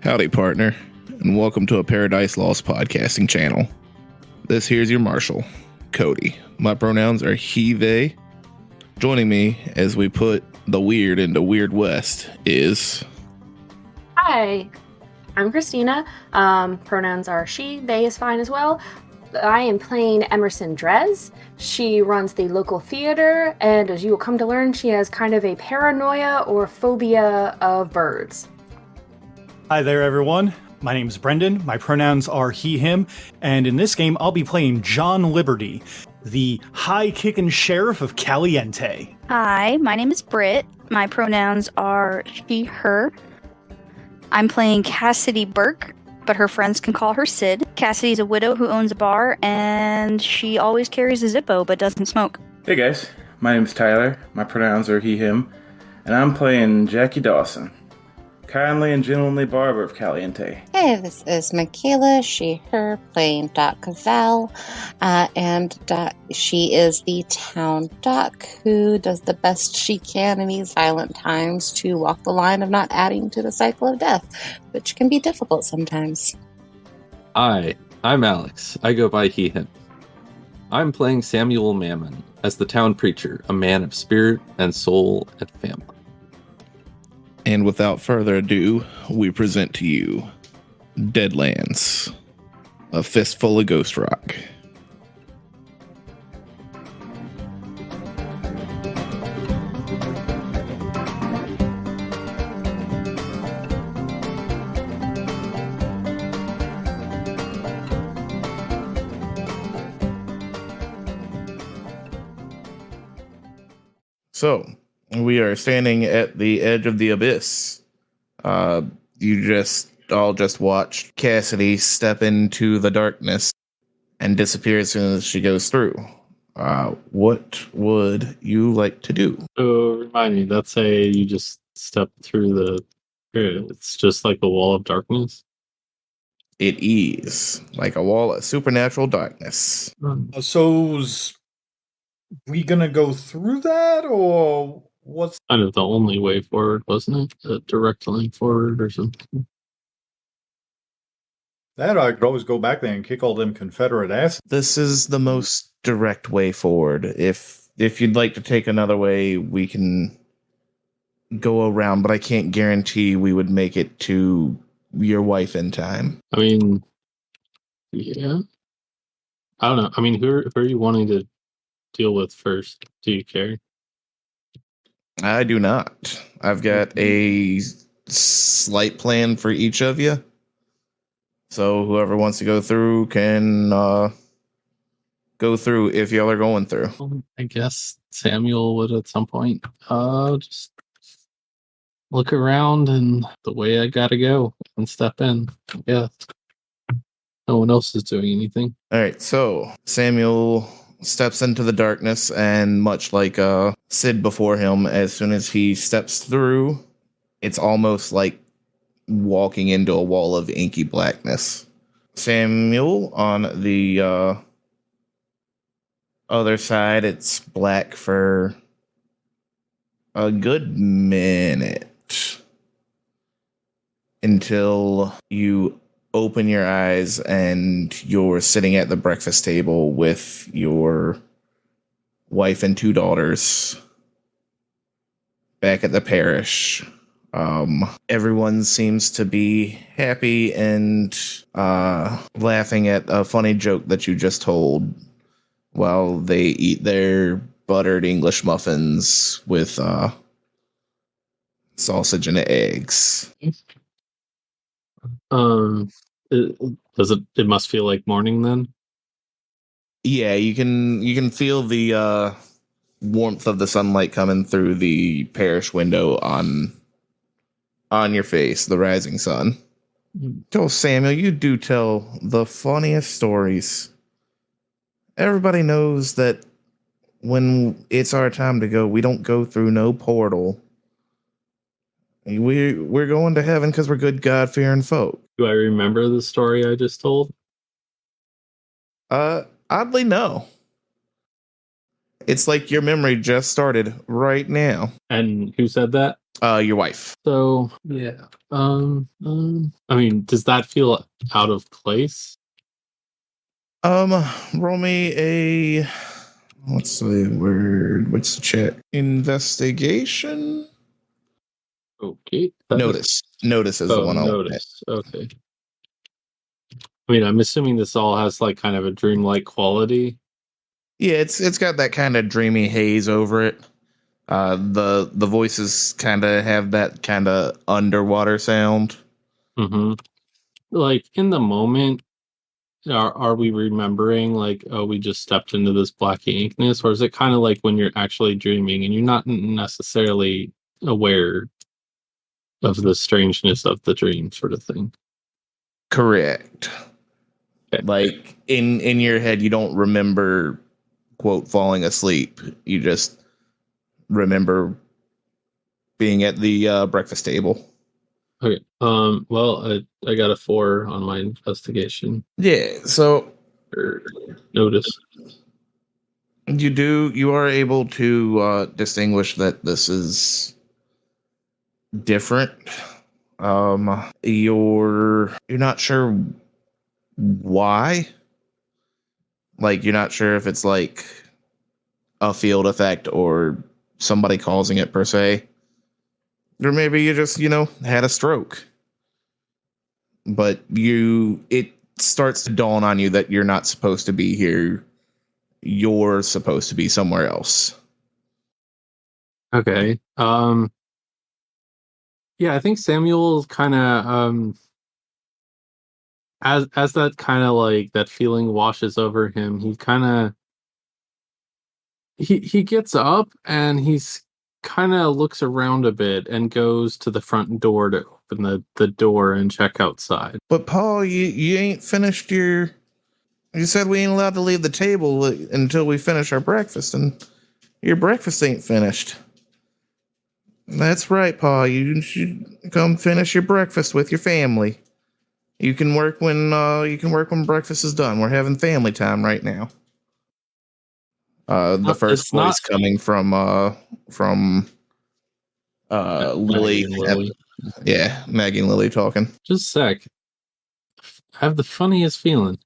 Howdy, partner, and welcome to a Paradise Lost podcasting channel. This here's your marshal, Cody. My pronouns are he, they. Joining me as we put the weird into Weird West is... Hi, I'm Christina. Pronouns are she, they is fine as well. I am playing Emerson Drez. She runs the local theater, and as you will come to learn, she has kind of a paranoia or phobia of birds. Hi there, everyone. My name's Brendan. My pronouns are he, him, and in this game, I'll be playing John Liberty, the high-kickin' sheriff of Caliente. Hi, my name is Britt. My pronouns are she, her. I'm playing Cassidy Burke, but her friends can call her Sid. Cassidy's a widow who owns a bar, and she always carries a Zippo but doesn't smoke. Hey guys, my name's Tyler. My pronouns are he, him, and I'm playing Jackie Dawson, kindly and gentlemanly barber of Caliente. Hey, this is Michaela, she, her, playing Doc Cavell, and she is the town doc who does the best she can in these violent times to walk the line of not adding to the cycle of death, which can be difficult sometimes. Hi, I'm Alex. I go by he, him. I'm playing Samuel Mammon as the town preacher, a man of spirit and soul and family. And without further ado, we present to you Deadlands, a fistful of ghost rock. So, we are standing at the edge of the abyss. You all just watched Cassidy step into the darkness and disappear as soon as she goes through. What would you like to do? Oh, remind me, that's you just step through it's just like a wall of darkness? It is like a wall of supernatural darkness. So's we gonna go through that, or what's Kind of the only way forward, wasn't it? A direct line forward or something. that? I could always go back there and kick all them Confederate asses. This is the most direct way forward. If you'd like to take another way, we can go around, but I can't guarantee we would make it to your wife in time. I mean, yeah. I don't know. I mean, who are you wanting to deal with first? Do you care? I do not. I've got a slight plan for each of you. So whoever wants to go through can go through if y'all are going through. I guess Samuel would at some point just look around and the way I gotta go and step in. Yeah. No one else is doing anything. All right, so Samuel steps into the darkness, and much like Sid before him, as soon as he steps through, it's almost like walking into a wall of inky blackness. Samuel, on the other side, it's black for a good minute until you open your eyes and you're sitting at the breakfast table with your wife and 2 daughters back at the parish. Everyone seems to be happy and laughing at a funny joke that you just told while they eat their buttered English muffins with sausage and eggs. It must feel like morning then? Yeah, you can feel the warmth of the sunlight coming through the parish window on your face, the rising sun. Oh, Samuel, you do tell the funniest stories. Everybody knows that when it's our time to go, we don't go through no portal. We're going to heaven because we're good God-fearing folk. Do I remember the story I just told? Oddly, no. It's like your memory just started right now. And who said that? Your wife. So yeah. I mean, does that feel out of place? Roll me a. What's the word? What's the check? Investigation. Okay. Notice is the one I want. Notice. Okay. I mean, I'm assuming this all has like kind of a dreamlike quality. Yeah, it's got that kind of dreamy haze over it. The voices kind of have that kind of underwater sound. Mm-hmm. Like in the moment, are we remembering like, oh, we just stepped into this black inkness, or is it kind of like when you're actually dreaming and you're not necessarily aware of the strangeness of the dream, sort of thing? Correct. Okay. Like in your head, you don't remember quote falling asleep. You just remember being at the breakfast table. Okay. Well, I got a 4 on my investigation. Yeah. So Or notice. you are able to distinguish that this is different. You're not sure why. Like you're not sure if it's like a field effect or somebody causing it per se. Or maybe you just, had a stroke. But it starts to dawn on you that you're not supposed to be here. You're supposed to be somewhere else. Okay. Yeah, I think Samuel kind of as that kind of like that feeling washes over him, he kind of he gets up and he's kind of looks around a bit and goes to the front door to open the door and check outside. But Paul, you ain't finished your. You said we ain't allowed to leave the table until we finish our breakfast, and your breakfast ain't finished. That's right, Paul. You should come finish your breakfast with your family. You can work when breakfast is done. We're having family time right now. The first voice coming from Lily. Lily. Yeah, Maggie and Lily talking. Just a sec. I have the funniest feeling.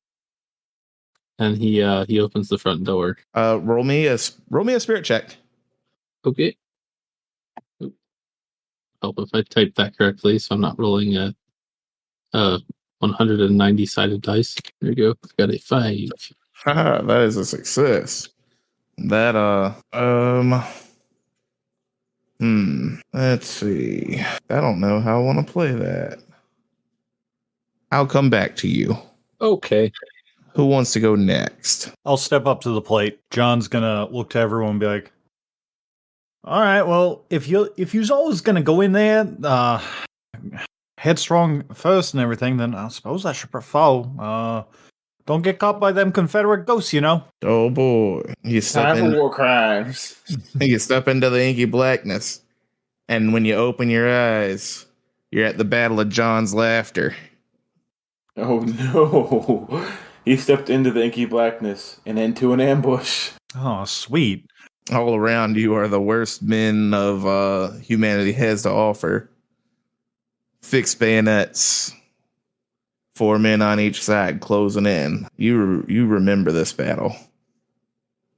And he opens the front door. Roll me a spirit check. Okay. Help if I type that correctly, so I'm not rolling a 190 sided dice. There you go. Got a 5. Haha, that is a success. That let's see. I don't know how I want to play that. I'll come back to you. Okay. Who wants to go next? I'll step up to the plate. John's gonna look to everyone and be like, all right, well, if you's always gonna go in there, headstrong first and everything, then I suppose I should prefer. Don't get caught by them Confederate ghosts, you know. Oh boy. You step Time for war crimes. You step into the inky blackness, and when you open your eyes, you're at the Battle of John's Laughter. Oh no. He stepped into the inky blackness and into an ambush. Oh, sweet. All around you are the worst men of humanity has to offer. Fixed bayonets. 4 men on each side closing in. You remember this battle.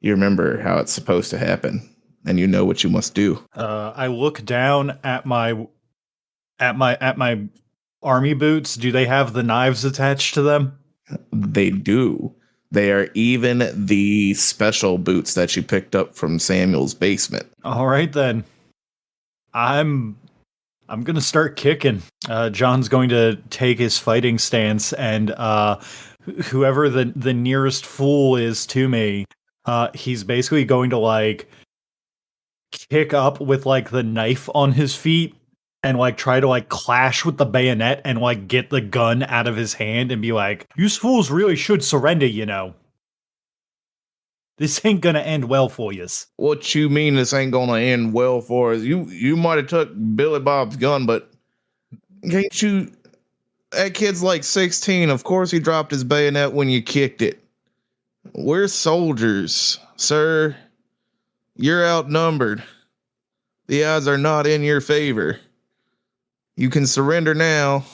You remember how it's supposed to happen, and you know what you must do. I look down at my army boots. Do they have the knives attached to them? They do. They are even the special boots that you picked up from Samuel's basement. All right then. I'm gonna start kicking. John's going to take his fighting stance, and whoever the nearest fool is to me, he's basically going to like kick up with like the knife on his feet and like try to like clash with the bayonet and like get the gun out of his hand and be like, "You fools really should surrender, you know. This ain't gonna end well for yous." What you mean this ain't gonna end well for us? You might have took Billy Bob's gun, but can't you? That kid's like 16. Of course he dropped his bayonet when you kicked it. We're soldiers, sir. You're outnumbered. The odds are not in your favor. You can surrender now,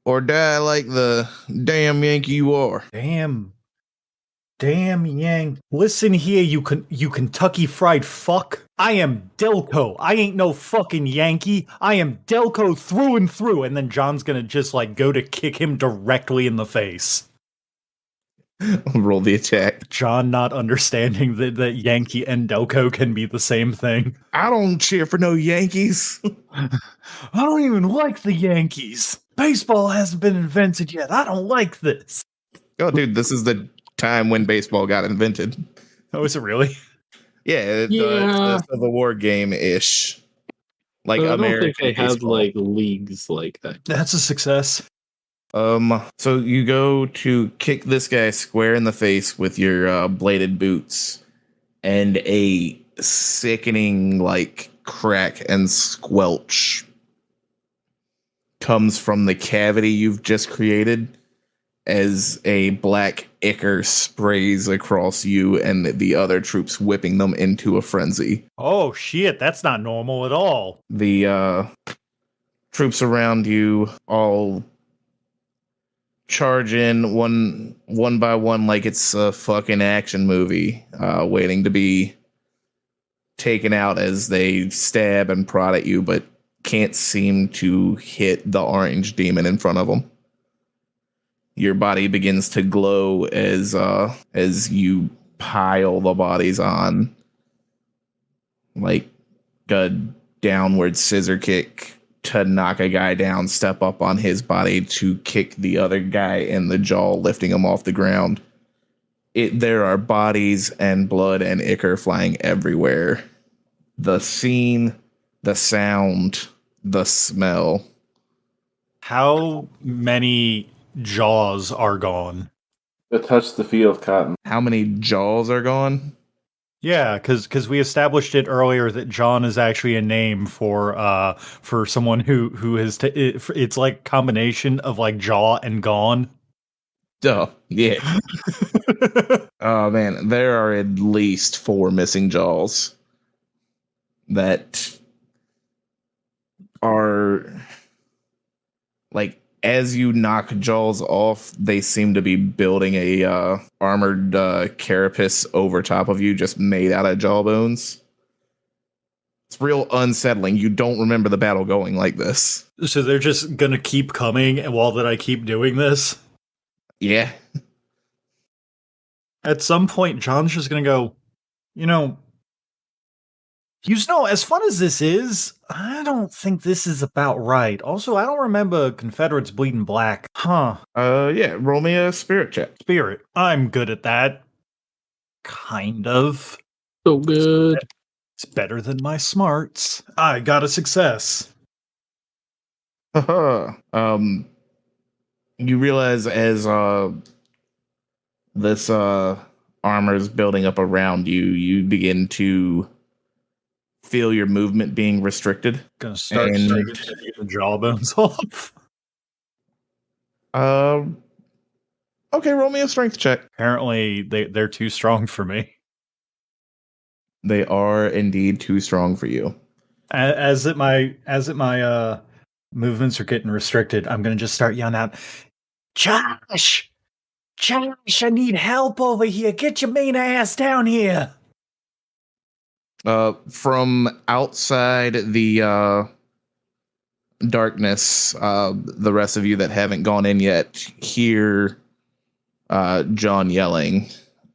or die like the damn Yankee you are. Damn Yank. Listen here, you Kentucky fried fuck. I am Delco. I ain't no fucking Yankee. I am Delco through and through. And then John's gonna just go to kick him directly in the face. Roll the attack. John not understanding that Yankee and Delco can be the same thing. I don't cheer for no Yankees. I don't even like the Yankees. Baseball hasn't been invented yet. I don't like this. Oh, dude, this is the time when baseball got invented. Oh, is it really? Yeah, it's a Civil War game-ish. Like I don't American think they have baseball. leagues like that. That's a success. So you go to kick this guy square in the face with your bladed boots, and a sickening crack and squelch comes from the cavity you've just created as a black ichor sprays across you and the other troops, whipping them into a frenzy. Oh shit, that's not normal at all. The troops around you all charge in one by one like it's a fucking action movie, waiting to be taken out as they stab and prod at you, but can't seem to hit the orange demon in front of them. Your body begins to glow as you pile the bodies on, like a downward scissor kick to knock a guy down, step up on his body to kick the other guy in the jaw, lifting him off the ground. There are bodies and blood and ichor flying everywhere. The scene, the sound, the smell. How many jaws are gone? To touch the field cotton. How many jaws are gone? Yeah, because we established it earlier that John is actually a name for someone who has it's like combination of jaw and gone. Duh, yeah. Oh man, there are at least 4 missing jaws that are as you knock jaws off, they seem to be building a armored carapace over top of you, just made out of jawbones. It's real unsettling. You don't remember the battle going like this. So they're just gonna keep coming while that I keep doing this? Yeah. At some point, John's just gonna go, as fun as this is, I don't think this is about right. Also, I don't remember Confederates bleeding black. Huh. Yeah, roll me a spirit check. Spirit. I'm good at that. Kind of. So good. It's better than my smarts. I got a success. Haha. You realize as this armor is building up around you, you begin to feel your movement being restricted. Gonna start taking the jawbones off. Okay, roll me a strength check. Apparently, they're too strong for me. They are indeed too strong for you. As that my movements are getting restricted, I'm gonna just start yelling out, Josh, I need help over here. Get your mean ass down here. From outside the darkness, the rest of you that haven't gone in yet hear John yelling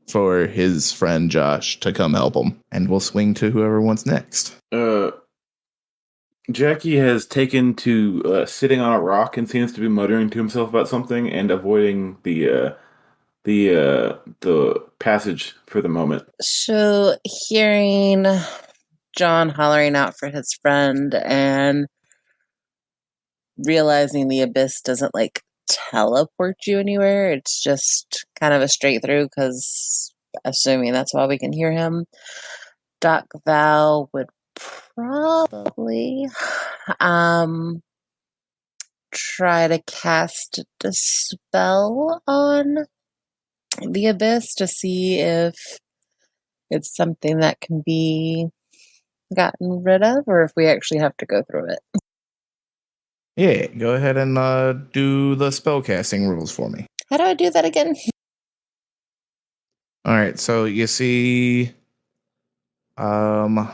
for his friend Josh to come help him, and we'll swing to whoever wants next. Jackie has taken to sitting on a rock and seems to be muttering to himself about something and avoiding the passage for the moment. So hearing John hollering out for his friend and realizing the abyss doesn't teleport you anywhere, it's just kind of a straight through, because assuming that's why we can hear him, Doc Val would probably try to cast a spell on the abyss to see if it's something that can be gotten rid of, or if we actually have to go through it. Yeah, go ahead and do the spellcasting rules for me. How do I do that again? All right, so you see, let's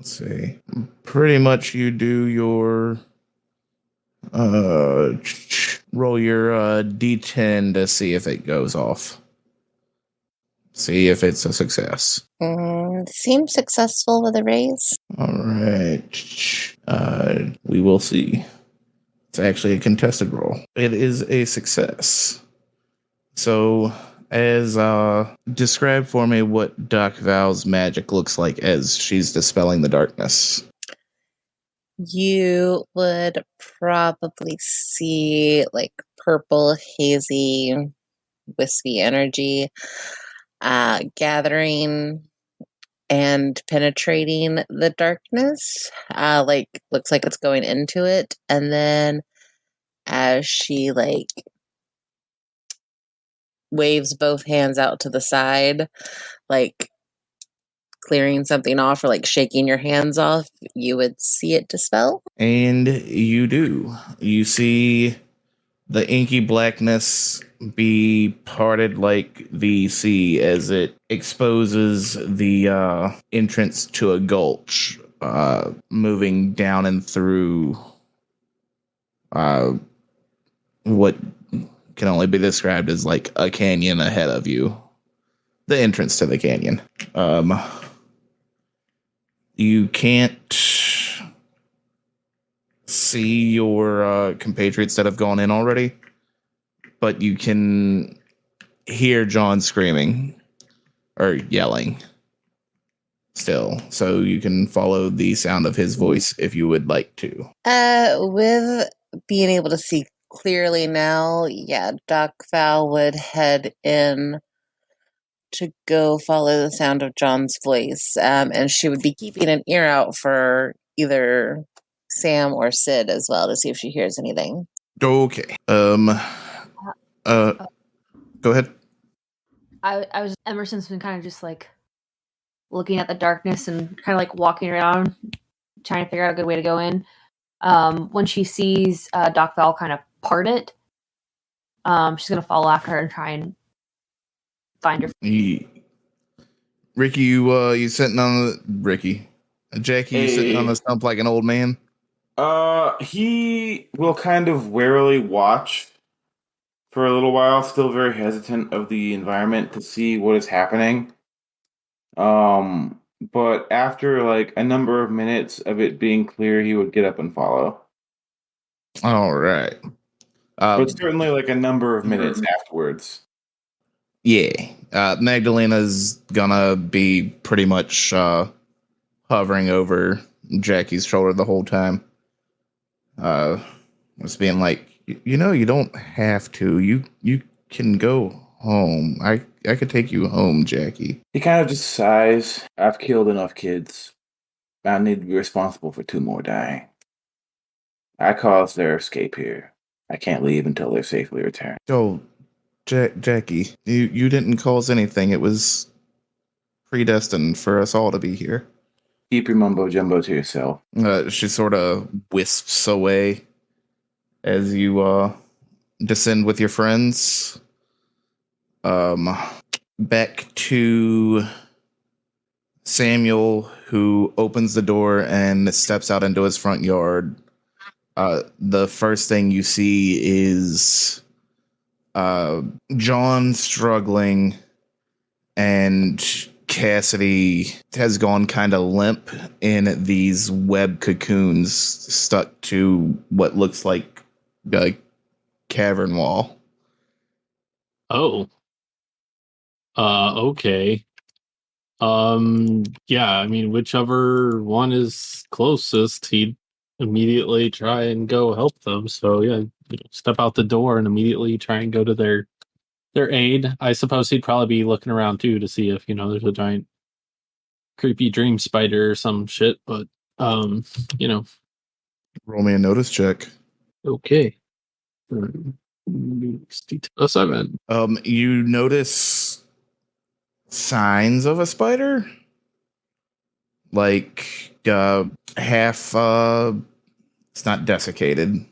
see. Pretty much you do your roll your d10 to see if it goes off. See if it's a success. Seems successful with a raise. All right. We will see. It's actually a contested roll. It is a success. So, as describe for me what Doc Val's magic looks like as she's dispelling the darkness. You would probably see like purple, hazy, wispy energy gathering and penetrating the darkness. Like looks like it's going into it, and then as she like waves both hands out to the side, like clearing something off or like shaking your hands off, you would see it dispel. And you do. You see the inky blackness be parted like the sea as it exposes the entrance to a gulch, moving down and through what can only be described as like a canyon ahead of you. The entrance to the canyon. You can't see your compatriots that have gone in already, but you can hear John screaming or yelling still, so you can follow the sound of his voice if you would like to. With being able to see clearly now, yeah, Doc Val would head in to go follow the sound of John's voice, and she would be keeping an ear out for either Sam or Sid as well to see if she hears anything. Okay. Go ahead. Emerson's been kind of just like looking at the darkness and kind of like walking around, trying to figure out a good way to go in. When she sees Doc Val kind of part it, she's gonna follow after her and try and find her. Ricky, you sitting on the Ricky, Jackie, you sitting on the stump like an old man. He will kind of warily watch for a little while, still very hesitant of the environment to see what is happening. But after like a number of minutes of it being clear, he would get up and follow. All right. But certainly like a number of minutes afterwards. Yeah. Magdalena's gonna be pretty much hovering over Jackie's shoulder the whole time. Just being like, you don't have to. You can go home. I could take you home, Jackie. He kind of just sighs. I've killed enough kids. I need to be responsible for 2 more dying. I caused their escape here. I can't leave until they're safely returned. Oh, Jackie, you didn't cause anything. It was predestined for us all to be here. Keep your mumbo jumbo to yourself. She sort of wisps away as you descend with your friends. Back to Samuel, who opens the door and steps out into his front yard. The first thing you see is John struggling, and Cassidy has gone kind of limp in these web cocoons stuck to what looks like a cavern wall. Oh. Okay. Yeah, I mean, whichever one is closest, he'd immediately try and go help them. So yeah, step out the door and immediately try and go to their aid. I suppose he'd probably be looking around too to see if, there's a giant creepy dream spider or some shit, but Roll me a notice check. Okay. 7. You notice signs of a spider, like half. It's not desiccated.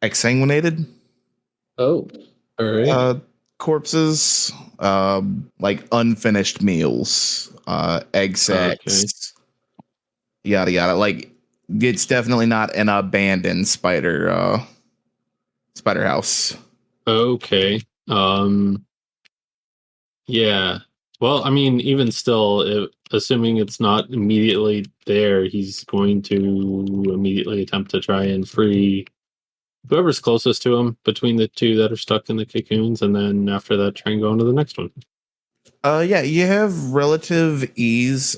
Exsanguinated. Oh, all right. Corpses. Like unfinished meals. Egg sacks. Yada yada. Like it's definitely not an abandoned spider house. Okay. Yeah. Well, I mean, even still, assuming it's not immediately there, he's going to immediately attempt to try and free whoever's closest to him between the two that are stuck in the cocoons, and then after that, try and go into the next one. Yeah, you have relative ease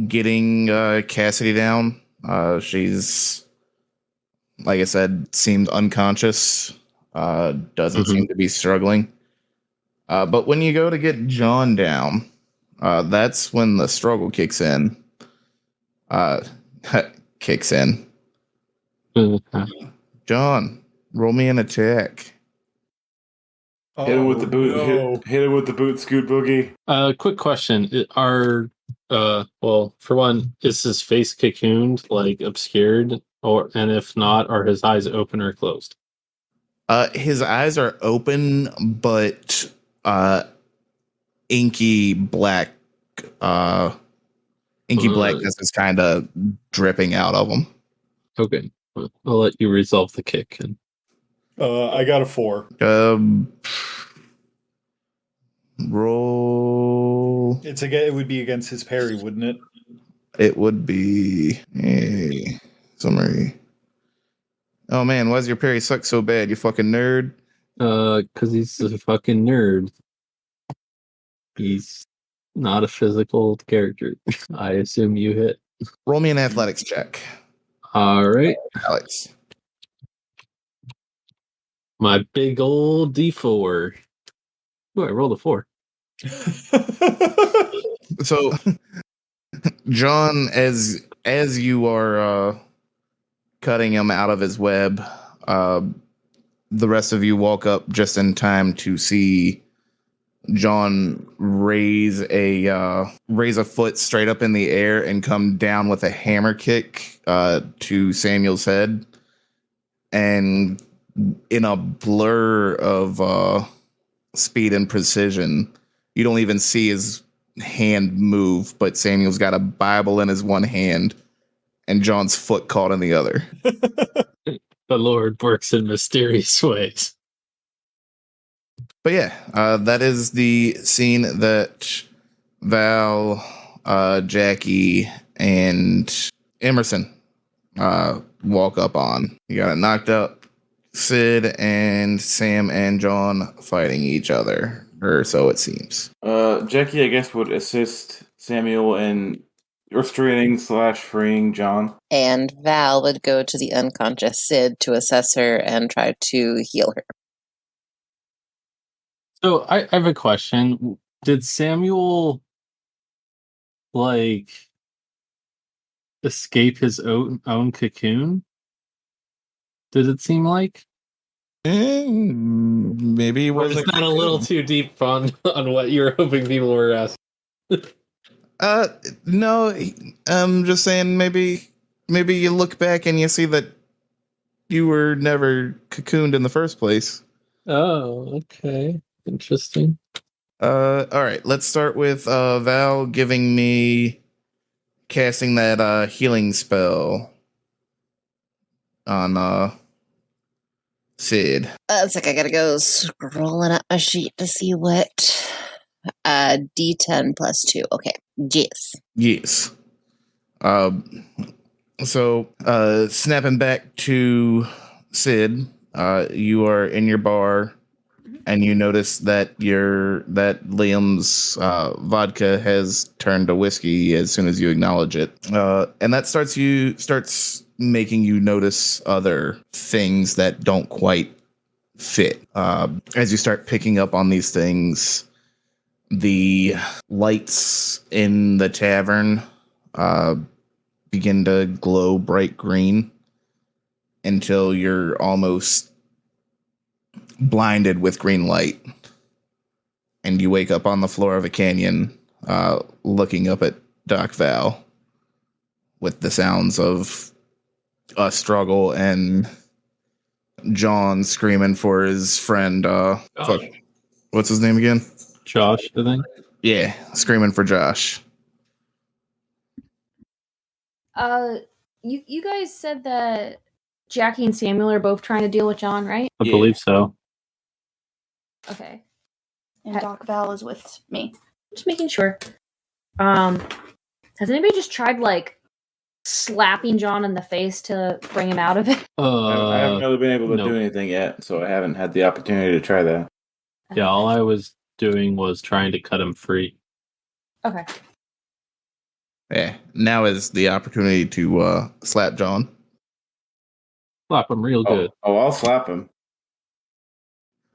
getting Cassidy down. She's, like I said, seemed unconscious. Doesn't seem to be struggling. But when you go to get John down, that's when the struggle kicks in. Kicks in. John, roll me an attack. Hit him with the boot. No. Hit him with the boot, Scoot Boogie. Quick question: well, for one, is his face cocooned, like obscured, and if not, are his eyes open or closed? His eyes are open, but inky black. Inky blackness is kind of dripping out of them. Okay, I'll let you resolve the kick. And I got a 4. Roll. It would be against his parry, wouldn't it? It would be a summary. Oh man, why does your parry suck so bad? You fucking nerd. Because he's a fucking nerd. He's not a physical character. I assume you hit. Roll me an athletics check. All right. Alex. My big old D4. Oh, I rolled a 4. So, John, as you are cutting him out of his web, the rest of you walk up just in time to see John raise a foot straight up in the air and come down with a hammer kick to Samuel's head, and in a blur of speed and precision, you don't even see his hand move, but Samuel's got a Bible in his one hand and John's foot caught in the other. The Lord works in mysterious ways. But yeah, that is the scene that Val, Jackie, and Emerson walk up on. You got it knocked up. Sid and Sam and John fighting each other, or so it seems. Jackie, I guess, would assist Samuel in restraining / freeing John. And Val would go to the unconscious Sid to assess her and try to heal her. So I have a question. Did Samuel escape his own cocoon? Did it seem like? Maybe it wasn't. It's not a little too deep on what you were hoping people were asking. No, I'm just saying maybe you look back and you see that you were never cocooned in the first place. Oh, okay. Interesting. All right, let's start with Val giving me casting that healing spell on Sid. It's like I gotta go scrolling up my sheet to see what D10 plus 2. Okay. Yes. So snapping back to Sid, you are in your bar and you notice that Liam's vodka has turned to whiskey as soon as you acknowledge it. And that starts making you notice other things that don't quite fit. As you start picking up on these things, the lights in the tavern begin to glow bright green until you're almost blinded with green light. And you wake up on the floor of a canyon, looking up at Doc Val, with the sounds of a struggle and John screaming for his friend. Fuck, what's his name again? Josh, I think. Yeah, screaming for Josh. You guys said that Jackie and Samuel are both trying to deal with John, right? I Yeah. believe so. Okay. And Doc Val is with me. Just making sure. Has anybody just tried like slapping John in the face to bring him out of it? I haven't really been able to no. do anything yet, so I haven't had the opportunity to try that. Yeah, all I was doing was trying to cut him free. Okay. Yeah, now is the opportunity to slap John. Slap him real good. Oh, I'll slap him.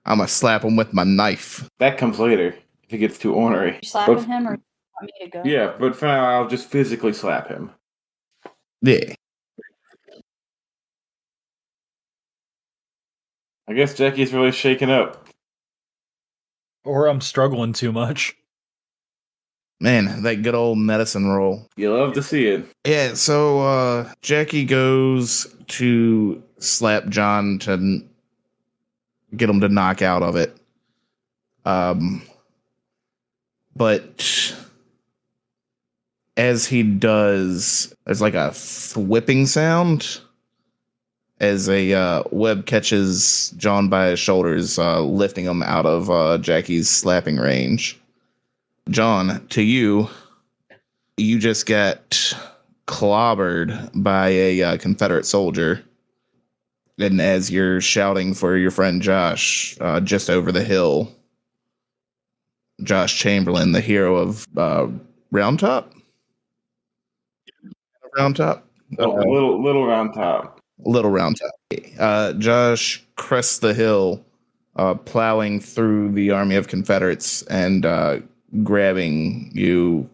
I'm gonna slap him with my knife. That comes later if he gets too ornery. You slapping But- him or you want me to go? Yeah, but for now, I'll just physically slap him. Yeah. I guess Jackie's really shaken up. Or I'm struggling too much. Man, that good old medicine roll. You love to see it. Yeah, so Jackie goes to slap John to get him to knock out of it. But as he does, there's like a whipping sound as a web catches John by his shoulders, lifting him out of Jackie's slapping range. John, to you, you just got clobbered by a Confederate soldier. And as you're shouting for your friend Josh, just over the hill, Josh Chamberlain, the hero of Round Top? Round Top? Little round top. Little Round Top. Josh crests the hill, plowing through the army of Confederates and grabbing you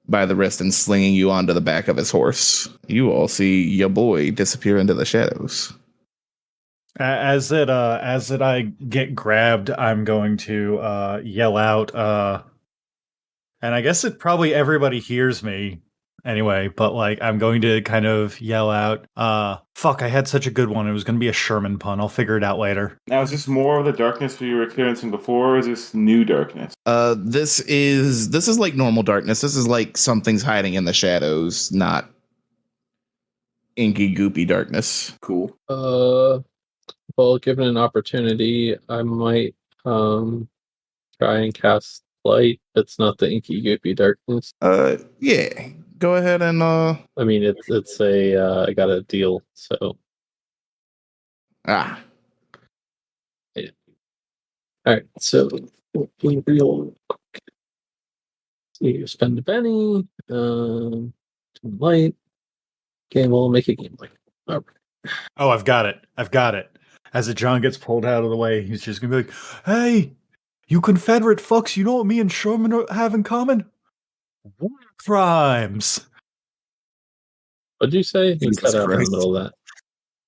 by the wrist and slinging you onto the back of his horse. You all see your boy disappear into the shadows. As I get grabbed, I'm going to yell out, and I guess it probably everybody hears me anyway, but like I'm going to kind of yell out, fuck, I had such a good one. It was going to be a Sherman pun. I'll figure it out later. Now, is this more of the darkness we were experiencing before, or is this new darkness? This is like normal darkness. This is like something's hiding in the shadows, not inky goopy darkness. Cool. Well, given an opportunity, I might try and cast light. It's not the inky goopy darkness. Yeah. Go ahead and I mean, it's a I got a deal, so yeah. All right. So real quick. See, you spend a penny. Light. Okay, we'll make a game light. All right. Oh, I've got it. As the John gets pulled out of the way, he's just gonna be like, "Hey, you Confederate fucks! You know what me and Sherman have in common? War crimes." What'd you say? You Jesus cut out in the Christ. middle of that.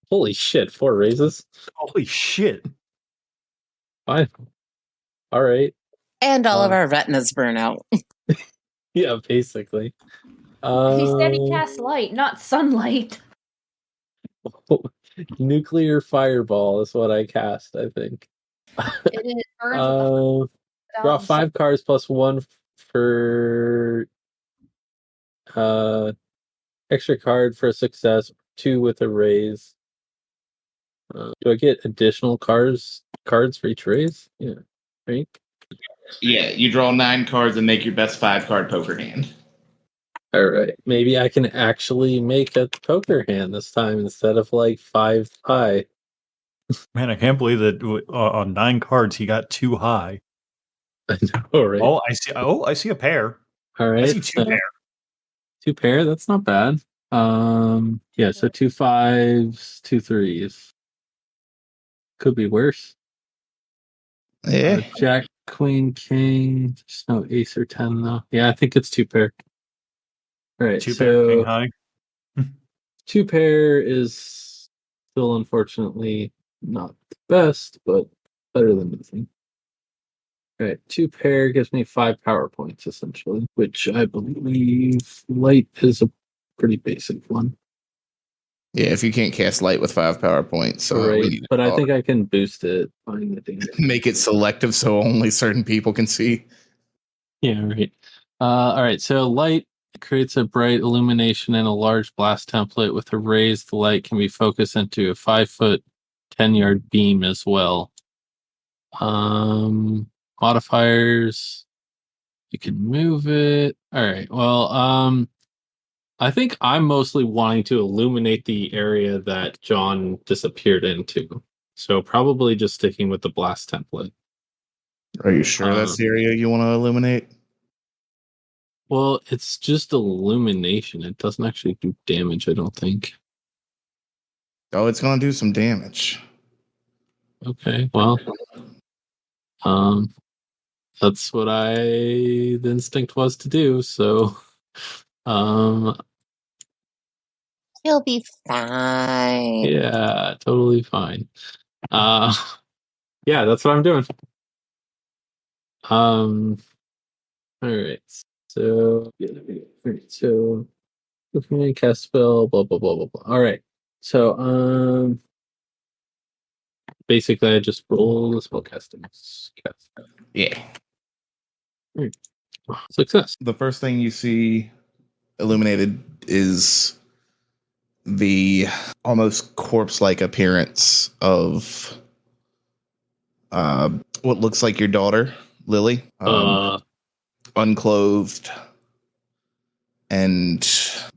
Holy shit! 4 raises. Holy shit! Fine. All right. And all of our retinas burn out. Yeah, basically. He said he cast light, not sunlight. Nuclear fireball is what I cast, I think. It burns Draw 5 cards plus 1 for extra card for a success, 2 with a raise. Do I get additional cards for each raise? Yeah, right. Yeah, you draw 9 cards and make your best 5-card poker hand. All right, maybe I can actually make a poker hand this time instead of like 5 high. Man, I can't believe that on 9 cards he got 2 high. I know, right? I see a pair. All right, I see 2 pair. 2 pair. That's not bad. Yeah, so 2 5s, 2 3s. Could be worse. Yeah. Jack, Queen, King. There's no ace or 10 though. Yeah, I think it's 2 pair. All right, 2 pair, king high. 2 pair is still unfortunately not the best, but better than nothing. Right, 2 pair gives me 5 power points, essentially, which I believe light is a pretty basic one. Yeah, if you can't cast light with 5 power points, we Right, need but to I think I can boost it. Find the damage. make it selective so only certain people can see. Yeah, right. All right, so light creates a bright illumination in a large blast template. With a raise, the light can be focused into a 5-foot, 10-yard beam as well. Modifiers, you can move it. All right, well, I think I'm mostly wanting to illuminate the area that John disappeared into. So probably just sticking with the blast template. Are you sure that's the area you want to illuminate? Well, it's just illumination. It doesn't actually do damage, I don't think. Oh, it's going to do some damage. Okay, well, that's what the instinct was to do. So, He'll be fine. yeah, totally fine. Yeah, that's what I'm doing. All right. So, if we cast spell, blah blah blah blah blah. All right. So, basically, I just roll the spell casting. Yeah. Success. The first thing you see illuminated is the almost corpse-like appearance of what looks like your daughter, Lily, unclothed and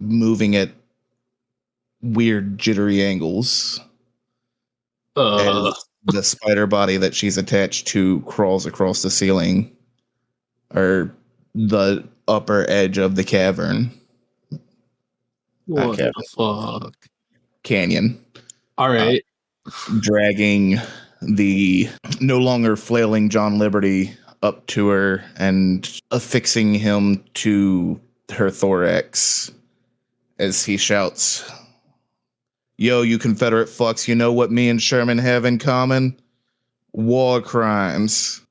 moving at weird jittery angles. As the spider body that she's attached to crawls across the ceiling or the upper edge of the cavern. What the fuck? Canyon. All right. Dragging the no longer flailing John Liberty up to her and affixing him to her thorax as he shouts, "Yo, you Confederate fucks, you know what me and Sherman have in common? War crimes."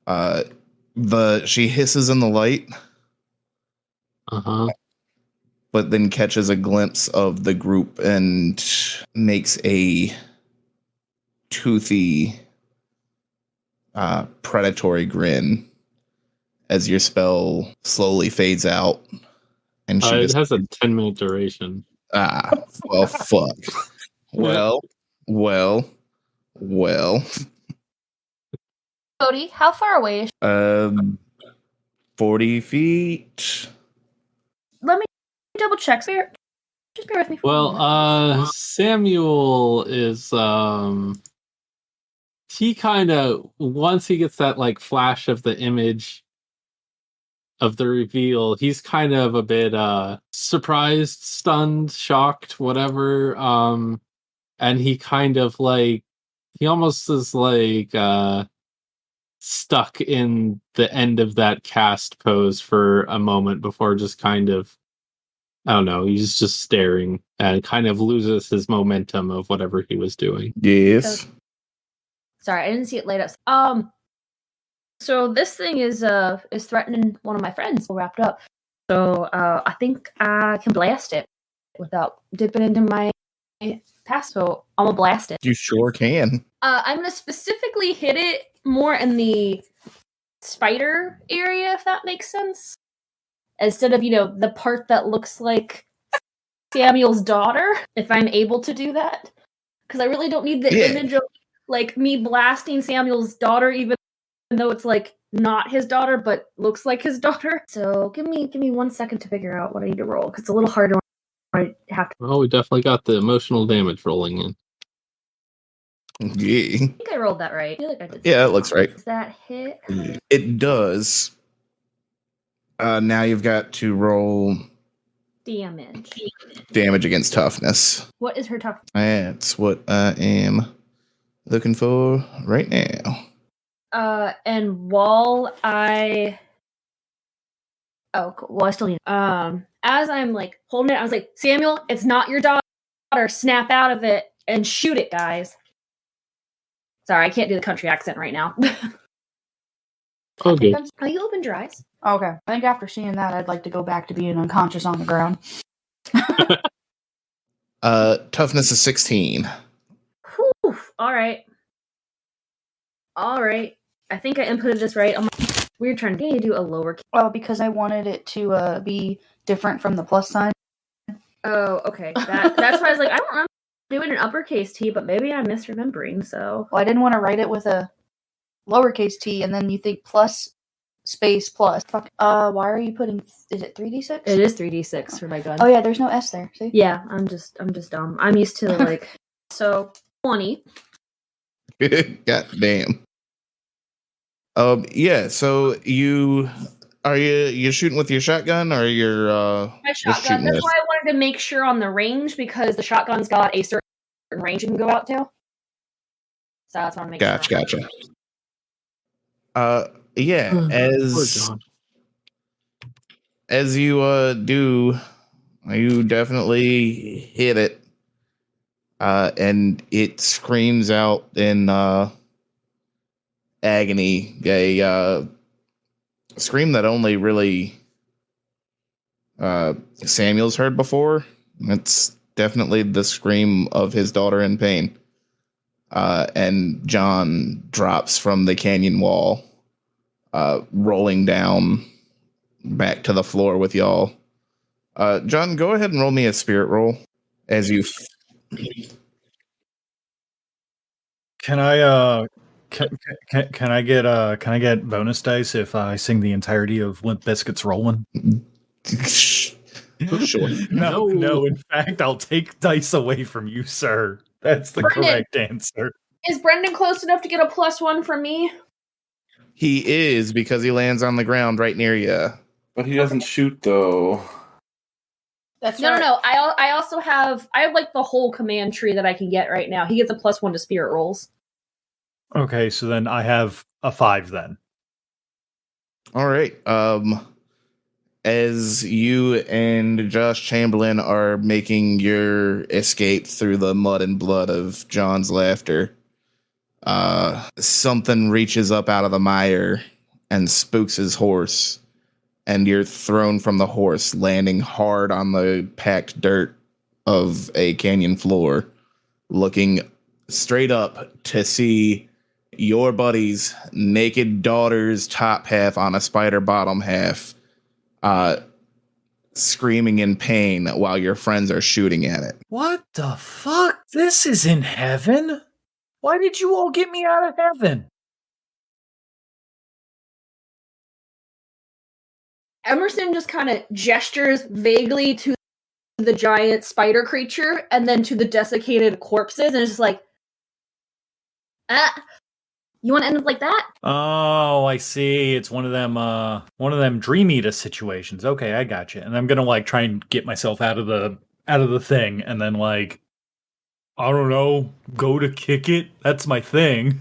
She hisses in the light. But then catches a glimpse of the group and makes a toothy, predatory grin as your spell slowly fades out. And she it has a 10-minute duration. Well, fuck. Well. Cody, how far away is she? 40 feet. Let me double check. Just bear with me. Well, Samuel is he kind of, once he gets that like flash of the image of the reveal, he's kind of a bit surprised, stunned, shocked, whatever. And he kind of like, he almost is like stuck in the end of that cast pose for a moment before just kind of, I don't know, he's just staring and kind of loses his momentum of whatever he was doing. Yes. Sorry, I didn't see it light up. So this thing is threatening one of my friends wrapped up. So I think I can blast it without dipping into my past. So I'm gonna blast it. You sure can. I'm gonna specifically hit it more in the spider area, if that makes sense. Instead of, the part that looks like Samuel's daughter, if I'm able to do that. Because I really don't need the image of, like, me blasting Samuel's daughter, even though it's, like, not his daughter, but looks like his daughter. So give me 1 second to figure out what I need to roll, because it's a little harder when I have to. Well, we definitely got the emotional damage rolling in. Yeah. I think I rolled that right. I feel like I did. Yeah, it looks right. Does that hit? It does. Now you've got to roll damage against toughness. What is her toughness? That's what I am looking for right now. And while I... Oh, cool. Well, I still need... As I'm, like, holding it, I was like, Samuel, it's not your daughter. Snap out of it and shoot it, guys. Sorry, I can't do the country accent right now. Okay. Oh, you opened your eyes. Okay. I think after seeing that, I'd like to go back to being unconscious on the ground. Toughness is 16. Whew. All right. I think I inputted this right. On my weird turn. Can you do a lower? Well, because I wanted it to be different from the plus sign. Oh, okay. That's why I was like, I don't remember doing an uppercase T, but maybe I'm misremembering. So, Well, I didn't want to write it with a lowercase t, and then you think plus space plus. Fuck. Why are you putting? Is it 3d6? it is 3d6 for my gun. Oh yeah, there's no s there. See? Yeah, I'm just dumb. I'm used to like so 20. God damn. Yeah, so you're shooting with your shotgun or your My shotgun. That's why I wanted to make sure on the range because the shotgun's got a certain range you can go out to. So that's what I'm making sure. Gotcha. Yeah, as you do, you definitely hit it. And it screams out in agony, a scream that only really Samuel's heard before. It's definitely the scream of his daughter in pain. And John drops from the canyon wall, rolling down back to the floor with y'all. John, go ahead and roll me a spirit roll as you. Can I can I get bonus dice if I sing the entirety of Limp Bizkit's Rollin'? Sure. No. In fact, I'll take dice away from you, sir. That's the correct answer. Is Brendan close enough to get a +1 from me? He is, because he lands on the ground right near you. But he doesn't shoot, though. That's No. right. I also have like the whole command tree that I can get right now. He gets a +1 to spirit rolls. Okay, so then I have a 5 then. All right. As you and Josh Chamberlain are making your escape through the mud and blood of John's laughter, something reaches up out of the mire and spooks his horse, and you're thrown from the horse, landing hard on the packed dirt of a canyon floor, looking straight up to see your buddy's naked daughter's top half on a spider bottom half, screaming in pain while your friends are shooting at it. What the fuck? This is in heaven? Why did you all get me out of heaven? Emerson just kind of gestures vaguely to the giant spider creature and then to the desiccated corpses, and it's just like, you want to end up like that? Oh, I see. It's one of them Dream Eater situations. Okay, I got you. And I'm gonna like try and get myself out of the thing, and then like, I don't know, go to kick it. That's my thing.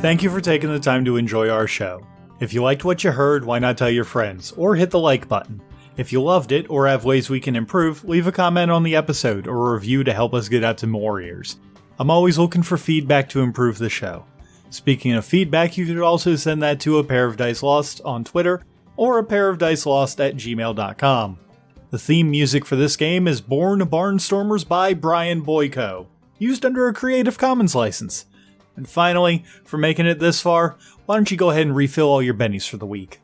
Thank you for taking the time to enjoy our show. If you liked what you heard, why not tell your friends, or hit the like button. If you loved it, or have ways we can improve, leave a comment on the episode, or a review to help us get out to more ears. I'm always looking for feedback to improve the show. Speaking of feedback, you could also send that to apairofdicelost on Twitter, or apairofdicelost@gmail.com. The theme music for this game is Born Barnstormers by Brian Boyko, used under a Creative Commons license. And finally, for making it this far, why don't you go ahead and refill all your bennies for the week?